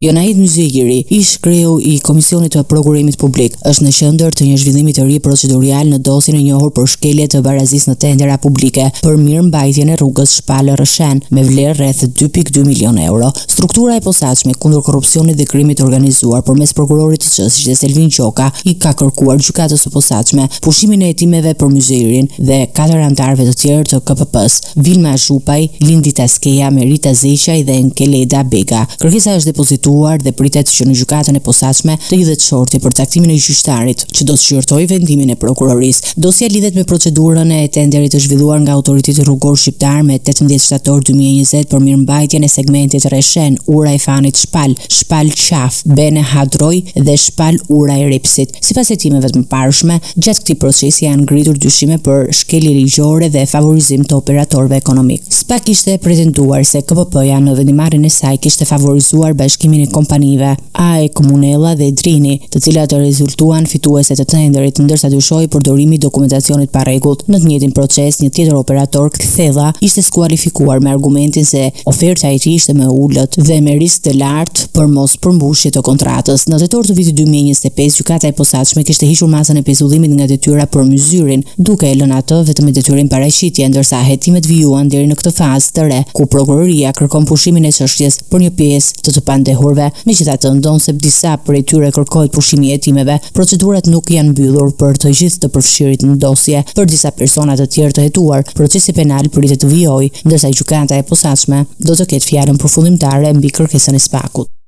Jonait Myzejiri, ish kreu I Komisionit të Prokurimit Publik, është në qendër të një zhvillimi të ri procedurial në dosjen e njohur për shkelje të barazisë në tendera publike për mirëmbajtjen e rrugës Shpallë-Rreshen me vlerë rreth 2.2 milionë euro. Struktura e posaçme kundër korrupsionit dhe krimit të organizuar përmes prokurorit të çështjes Selvin Gjoka I ka kërkuar gjykatës së posaçme pushimin e hetimeve për Myzejirin dhe 4 anëtarëve të tjerë të KPP-s, Vilma Zhupaj, Lindi Taskeja, Merita Zeqaj dhe Nkeleda Bega. Kërkesa është depozituar dhe pritet që në gjykatën e posaçme të lidhet shorti për caktimin e gjyqtarit, që do të shqyrtojë vendimin e prokurorisë. Dosja lidhet me procedurën e tenderit të zhvilluar nga Autoriteti Rrugor Shqiptar me 18 shtator 2020 për mirëmbajtjen e segmentit Rreshen, ura e Fanit Shpal, Shpal Qaf, Bene Hadroj dhe Shpal ura e Ripsit. Sipas hetimeve të mëparshme, gjatë këtij procesi janë ngritur dyshime për shkelje ligjore dhe favorizim të operatorëve ekonomik. SPA kishte pretenduar se KPP-ja në vendimarrjen e saj kishte favorizuar bashkimin e kompanive AE Komunella dhe Drini, të cilat rezultuan fituese të tenderit, ndërsa dyshoi përdorimi I dokumentacionit pa rregullt. Në të njëjtin proces, një tjetër operator, Kthedha, ishte skualifikuar me argumentin se oferta e tij ishte më ulët dhe me risk të lartë për mos përmbushje të kontratës. Në tetor të vitit 2025, gjykata e posaçme kishte hiqur masën e pezullimit nga detyra për Myzyrin, duke e lënë atë vetëm me detyrën paraqitje, ndërsa hetimet vijuan deri në këtë fazë të re, ku prokuroria kërkon pushimin e çështjes për një pjesë të pandehurve. Megjithatë, ndonse disa prej tyre kërkohet pushimi I hetimeve, procedurat nuk janë mbyllur për të gjithë të përfshirit në dosje. Për disa persona të tjerë të hetuar, procesi penal pritet të vijojë, ndërsa gjykata e posaçme do të ketë fjalën përfundimtare mbi kërkesën e SPA-kut.